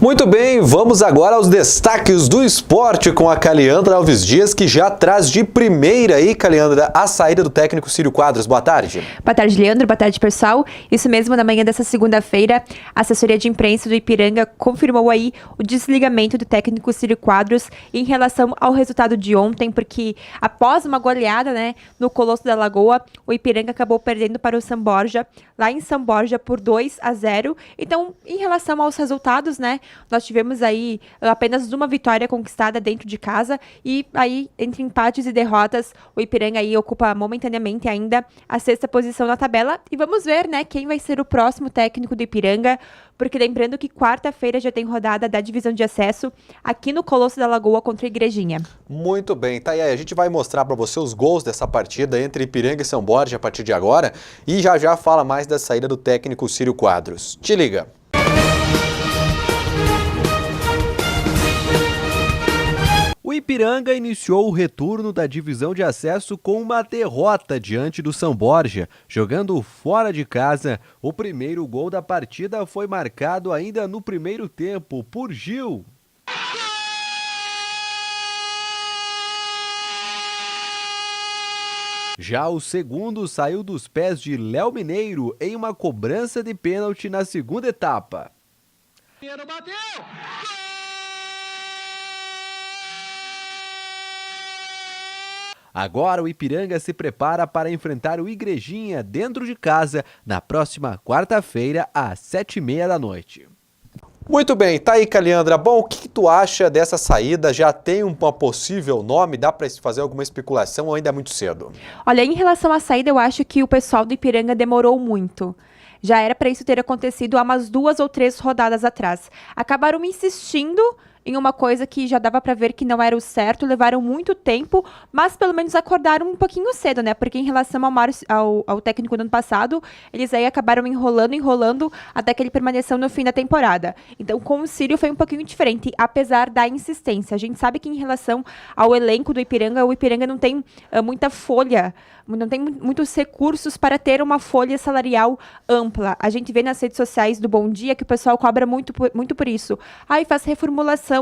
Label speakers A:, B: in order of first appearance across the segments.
A: Muito bem, vamos agora aos destaques do esporte com a Caliandra Alves Dias, que já traz de primeira aí, Caliandra, a saída do técnico Círio Quadros. Boa tarde.
B: Boa tarde, Leandro. Boa tarde, pessoal. Isso mesmo, na manhã dessa segunda-feira, a assessoria de imprensa do Ipiranga confirmou aí o desligamento do técnico Círio Quadros em relação ao resultado de ontem, porque após uma goleada, no Colosso da Lagoa, o Ipiranga acabou perdendo para o São Borja, lá em São Borja, por 2-0. Então, em relação aos resultados, nós tivemos aí apenas uma vitória conquistada dentro de casa e aí, entre empates e derrotas, o Ipiranga aí ocupa momentaneamente ainda a 6ª posição na tabela. E vamos ver, quem vai ser o próximo técnico do Ipiranga, porque lembrando que quarta-feira já tem rodada da divisão de acesso aqui no Colosso da Lagoa contra a Igrejinha.
A: Muito bem, tá aí, a gente vai mostrar para você os gols dessa partida entre Ipiranga e São Borja a partir de agora e já fala mais da saída do técnico Círio Quadros. Te liga!
C: O Ipiranga iniciou o retorno da divisão de acesso com uma derrota diante do São Borja, jogando fora de casa. O primeiro gol da partida foi marcado ainda no primeiro tempo por Gil. Já o segundo saiu dos pés de Léo Mineiro em uma cobrança de pênalti na segunda etapa.
D: Mineiro bateu!
C: Agora o Ipiranga se prepara para enfrentar o Igrejinha dentro de casa na próxima quarta-feira às 7h30 da noite.
A: Muito bem, tá aí, Caliandra. Bom, o que tu acha dessa saída? Já tem um possível nome? Dá para fazer alguma especulação ou ainda é muito cedo?
B: Olha, em relação à saída, eu acho que o pessoal do Ipiranga demorou muito. Já era para isso ter acontecido há umas 2 ou 3 rodadas atrás. Acabaram insistindo em uma coisa que já dava para ver que não era o certo, levaram muito tempo, mas pelo menos acordaram um pouquinho cedo, Porque em relação ao técnico do ano passado, eles aí acabaram enrolando até que ele permaneceu no fim da temporada. Então, com o Círio foi um pouquinho diferente, apesar da insistência. A gente sabe que em relação ao elenco do Ipiranga, o Ipiranga não tem muita folha, não tem muitos recursos para ter uma folha salarial ampla. A gente vê nas redes sociais do Bom Dia que o pessoal cobra muito por isso. Aí faz reformulação,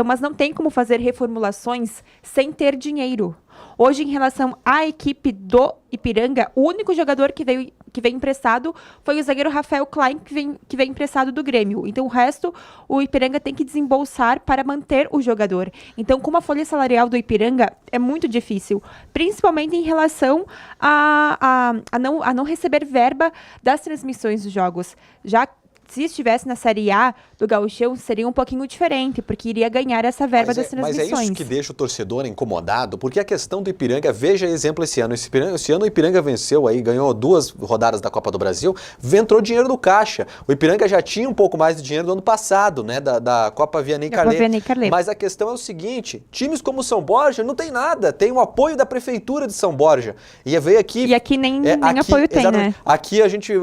B: mas não tem como fazer reformulações sem ter dinheiro. Hoje, em relação à equipe do Ipiranga, o único jogador que veio emprestado foi o zagueiro Rafael Klein, que vem emprestado do Grêmio. Então, o resto, o Ipiranga tem que desembolsar para manter o jogador. Então, com a folha salarial do Ipiranga, é muito difícil, principalmente em relação a não receber verba das transmissões dos jogos. Já se estivesse na Série A do Gauchão, seria um pouquinho diferente, porque iria ganhar essa verba das transmissões.
A: Mas é isso que deixa o torcedor incomodado, porque a questão do Ipiranga, veja exemplo esse ano. Esse ano o Ipiranga venceu aí, ganhou 2 rodadas da Copa do Brasil, entrou dinheiro no caixa. O Ipiranga já tinha um pouco mais de dinheiro do ano passado, da Copa Vianney Carlet. Mas a questão é o seguinte, times como São Borja não tem nada, tem o apoio da Prefeitura de São Borja. E veio aqui...
B: E aqui nem apoio tem,
A: Aqui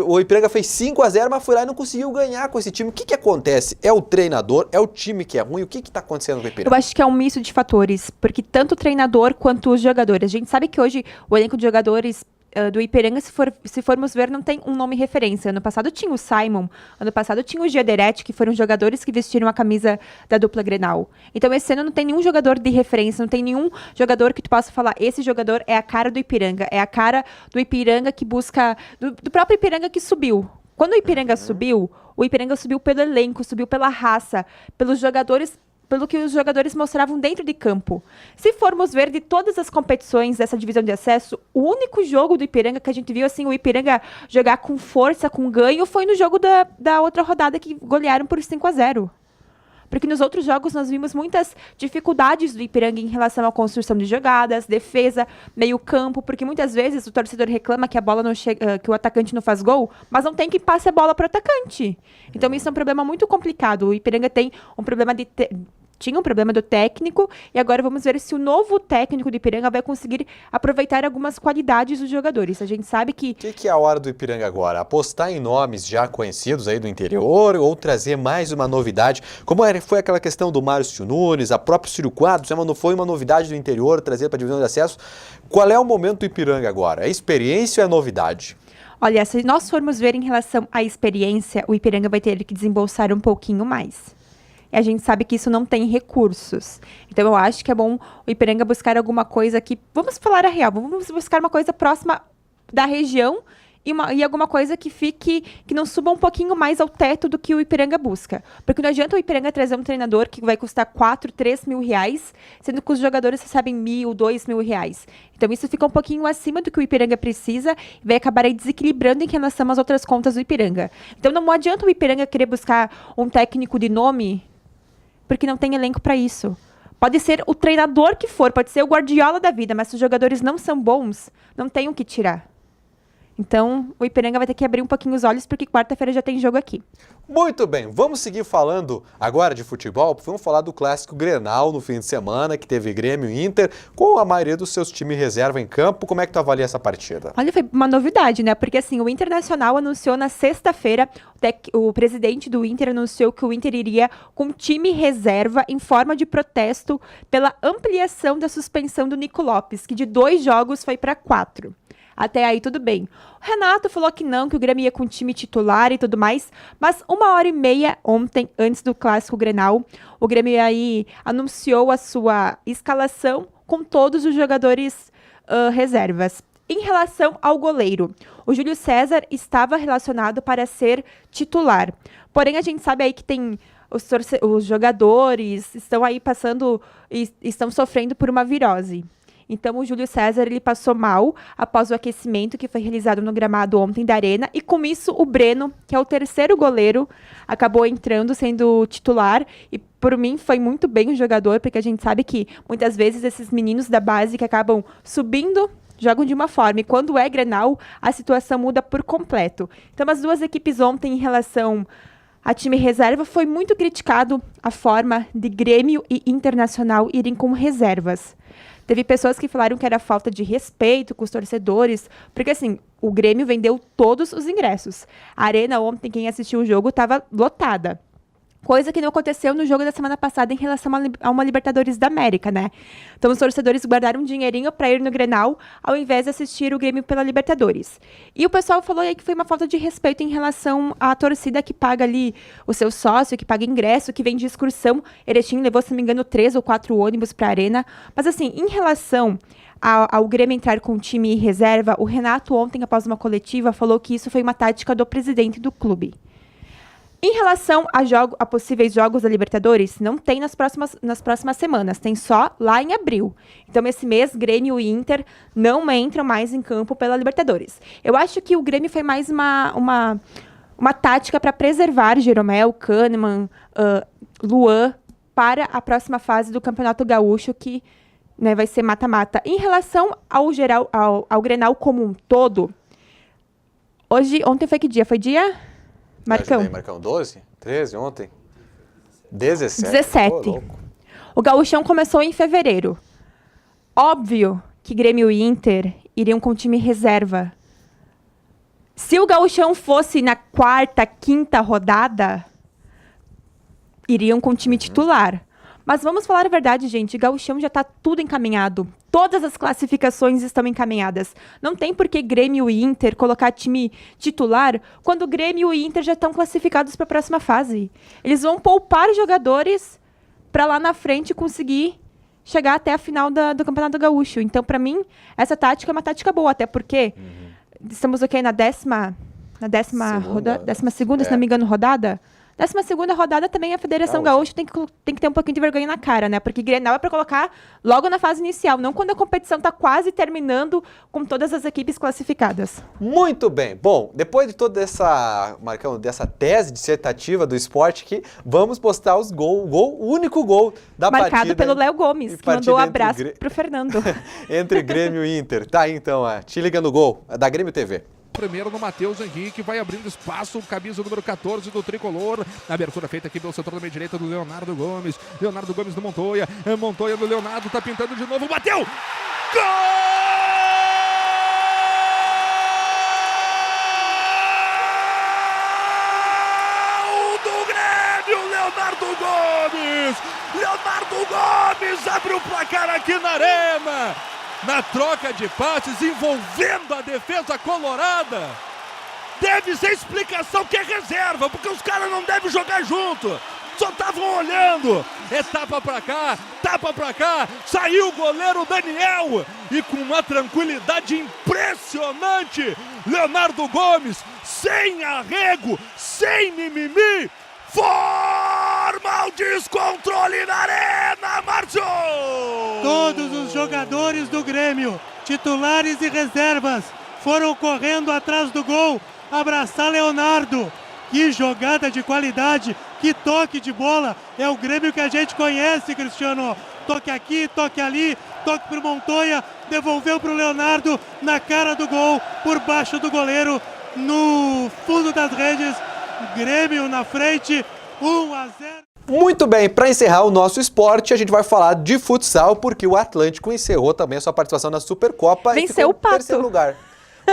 A: o Ipiranga fez 5-0, mas foi lá e não conseguiu ganhar com esse time. O que acontece? É o treinador? É o time que é ruim? O que está acontecendo com o Ipiranga?
B: Eu acho que é um misto de fatores, porque tanto o treinador quanto os jogadores. A gente sabe que hoje o elenco de jogadores do Ipiranga, se formos ver, não tem um nome referência. Ano passado tinha o Simon, ano passado tinha o Giaderetti, que foram jogadores que vestiram a camisa da dupla Grenal. Então esse ano não tem nenhum jogador de referência, não tem nenhum jogador que tu possa falar, esse jogador é a cara do Ipiranga, é a cara do Ipiranga que busca, do próprio Ipiranga que subiu. Quando o Ipiranga subiu pelo elenco, subiu pela raça, pelos jogadores, pelo que os jogadores mostravam dentro de campo. Se formos ver de todas as competições dessa divisão de acesso, o único jogo do Ipiranga que a gente viu assim, o Ipiranga jogar com força, com ganho, foi no jogo da outra rodada que golearam por 5-0. Porque nos outros jogos nós vimos muitas dificuldades do Ipiranga em relação à construção de jogadas, defesa, meio campo, porque muitas vezes o torcedor reclama que a bola não chega, que o atacante não faz gol, mas não tem quem passe a bola para o atacante. Então isso é um problema muito complicado. O Ipiranga tem um problema tinha um problema do técnico, e agora vamos ver se o novo técnico do Ipiranga vai conseguir aproveitar algumas qualidades dos jogadores. A gente sabe que...
A: O que é a hora do Ipiranga agora? Apostar em nomes já conhecidos aí do interior ou trazer mais uma novidade? Como foi aquela questão do Márcio Nunes, a própria Círio Quadros, foi uma novidade do interior, trazer para a divisão de acesso. Qual é o momento do Ipiranga agora? É experiência ou é novidade?
B: Olha, se nós formos ver em relação à experiência, o Ipiranga vai ter que desembolsar um pouquinho mais. E a gente sabe que isso não tem recursos. Então eu acho que é bom o Ipiranga buscar alguma coisa que... Vamos falar a real, vamos buscar uma coisa próxima da região e alguma coisa que não suba um pouquinho mais ao teto do que o Ipiranga busca. Porque não adianta o Ipiranga trazer um treinador que vai custar 4, 3 mil reais, sendo que os jogadores recebem 1.000, 2.000 reais. Então isso fica um pouquinho acima do que o Ipiranga precisa e vai acabar aí desequilibrando em relação às outras contas do Ipiranga. Então não adianta o Ipiranga querer buscar um técnico de nome, porque não tem elenco para isso. Pode ser o treinador que for, pode ser o Guardiola da vida, mas se os jogadores não são bons, não tem o que tirar. Então, o Ipiranga vai ter que abrir um pouquinho os olhos, porque quarta-feira já tem jogo aqui.
A: Muito bem, vamos seguir falando agora de futebol. Vamos falar do clássico Grenal no fim de semana, que teve Grêmio e Inter, com a maioria dos seus times reserva em campo. Como é que tu avalia essa partida?
B: Olha, foi uma novidade, né? Porque assim, o Internacional anunciou na sexta-feira, o presidente do Inter anunciou que o Inter iria com time reserva em forma de protesto pela ampliação da suspensão do Nico Lopes, que de 2 jogos foi para 4. Até aí tudo bem. O Renato falou que não, que o Grêmio ia com time titular e tudo mais, mas 1h30 ontem, antes do Clássico Grenal, o Grêmio aí anunciou a sua escalação com todos os jogadores reservas. Em relação ao goleiro, o Júlio César estava relacionado para ser titular. Porém, a gente sabe aí que tem os jogadores estão aí passando e estão sofrendo por uma virose. Então, o Júlio César, ele passou mal após o aquecimento que foi realizado no gramado ontem da Arena. E, com isso, o Breno, que é o terceiro goleiro, acabou entrando, sendo titular. E, por mim, foi muito bem o jogador, porque a gente sabe que, muitas vezes, esses meninos da base que acabam subindo, jogam de uma forma. E, quando é Grenal, a situação muda por completo. Então, as duas equipes ontem, em relação a time reserva, foi muito criticado a forma de Grêmio e Internacional irem com reservas. Teve pessoas que falaram que era falta de respeito com os torcedores, porque assim, o Grêmio vendeu todos os ingressos. A Arena ontem, quem assistiu o jogo, estava lotada. Coisa que não aconteceu no jogo da semana passada em relação a uma Libertadores da América, né? Então, os torcedores guardaram um dinheirinho para ir no Grenal, ao invés de assistir o Grêmio pela Libertadores. E o pessoal falou aí que foi uma falta de respeito em relação à torcida que paga ali o seu sócio, que paga ingresso, que vem de excursão. Erechim levou, se não me engano, 3 ou 4 ônibus para a Arena. Mas, assim, em relação ao Grêmio entrar com o time reserva, o Renato ontem, após uma coletiva, falou que isso foi uma tática do presidente do clube. Em relação a possíveis jogos da Libertadores, não tem nas próximas semanas, tem só lá em abril. Então, esse mês, Grêmio e Inter não entram mais em campo pela Libertadores. Eu acho que o Grêmio foi mais uma tática para preservar Jeromel, Kahneman, Luan para a próxima fase do Campeonato Gaúcho, que, né, vai ser mata-mata. Em relação ao Grenal como um todo, ontem foi que dia? Foi dia... Marcão.
A: Marcão, 12? 13 ontem? 17.
B: 17. O Gauchão começou em fevereiro. Óbvio que Grêmio e Inter iriam com time reserva. Se o Gauchão fosse na 4ª, 5ª rodada, iriam com time titular. Mas vamos falar a verdade, gente. Gauchão já está tudo encaminhado. Todas as classificações estão encaminhadas. Não tem por que Grêmio e Inter colocar time titular quando Grêmio e Inter já estão classificados para a próxima fase. Eles vão poupar jogadores para lá na frente conseguir chegar até a final do Campeonato Gaúcho. Então, para mim, essa tática é uma tática boa, até porque estamos na décima segunda, se não me engano, rodada. 12ª rodada também a Federação Gaúcha tem que ter um pouquinho de vergonha na cara, né? Porque Grenal é para colocar logo na fase inicial, não quando a competição está quase terminando com todas as equipes classificadas.
A: Muito bem. Bom, depois de toda essa, Marcão, dessa tese dissertativa do esporte aqui, vamos postar os o único gol da partida.
B: Marcado pelo Léo Gomes, que mandou um abraço pro Fernando.
A: Entre Grêmio e Inter. Tá aí então, te liga no gol, da Grêmio TV.
D: Primeiro no Matheus Henrique, vai abrindo espaço, camisa número 14 do Tricolor. Abertura feita aqui pelo setor da meia direita do Leonardo Gomes. Leonardo Gomes do Montoya. Montoya do Leonardo, tá pintando de novo, bateu! Gol! Do Grêmio, Leonardo Gomes! Leonardo Gomes abre o placar aqui na Arena. Na troca de passes, envolvendo a defesa colorada. Deve ser explicação que é reserva, porque os caras não devem jogar junto. só estavam olhando. É tapa pra cá, saiu o goleiro Daniel e com uma tranquilidade impressionante, Leonardo Gomes, sem arrego, sem mimimi, forma o descontrole na arena, Márcio!
E: Todos os jogadores do Grêmio, titulares e reservas, foram correndo atrás do gol, abraçar Leonardo. Que jogada de qualidade, que toque de bola, é o Grêmio que a gente conhece, Cristiano. Toque aqui, toque ali, toque pro Montoya, devolveu pro Leonardo, na cara do gol, por baixo do goleiro, no fundo das redes, Grêmio na frente, 1-0.
A: Muito bem, para encerrar o nosso esporte, a gente vai falar de futsal, porque o Atlântico encerrou também a sua participação na Supercopa e
B: Venceu
A: ficou
B: o Pato.
A: em terceiro lugar.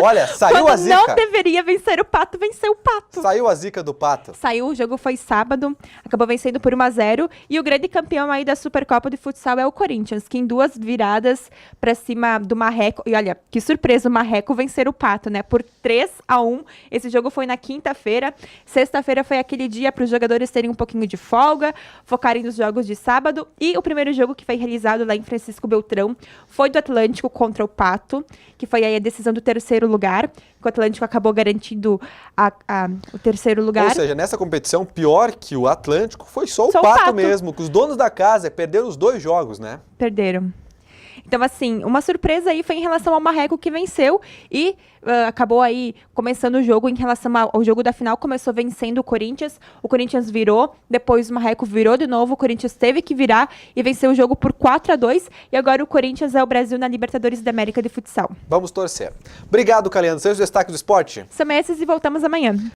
A: Olha, saiu
B: Quando
A: a zica.
B: não deveria vencer o Pato, venceu o Pato.
A: Saiu a zica do Pato.
B: Saiu, o jogo foi sábado, acabou vencendo por 1-0. E o grande campeão aí da Supercopa de Futsal é o Corinthians, que em 2 viradas pra cima do Marreco. E olha, que surpresa, o Marreco vencer o Pato, né? Por 3-1. Esse jogo foi na quinta-feira. Sexta-feira foi aquele dia para os jogadores terem um pouquinho de folga, focarem nos jogos de sábado. E o primeiro jogo que foi realizado lá em Francisco Beltrão foi do Atlântico contra o Pato, que foi aí a decisão do terceiro lugar, que o Atlântico acabou garantindo o terceiro lugar.
A: Ou seja, nessa competição, pior que o Atlântico, foi só o
B: Só o
A: Pato
B: Pato
A: mesmo, que os donos da casa perderam os 2 jogos, né?
B: Perderam. Então, assim, uma surpresa aí foi em relação ao Marreco, que venceu e acabou aí começando o jogo em relação ao jogo da final, começou vencendo o Corinthians virou, depois o Marreco virou de novo, o Corinthians teve que virar e venceu o jogo por 4-2, e agora o Corinthians é o Brasil na Libertadores da América de Futsal.
A: Vamos torcer. Obrigado, Caliano. Seus destaques do esporte?
B: São esses e voltamos amanhã.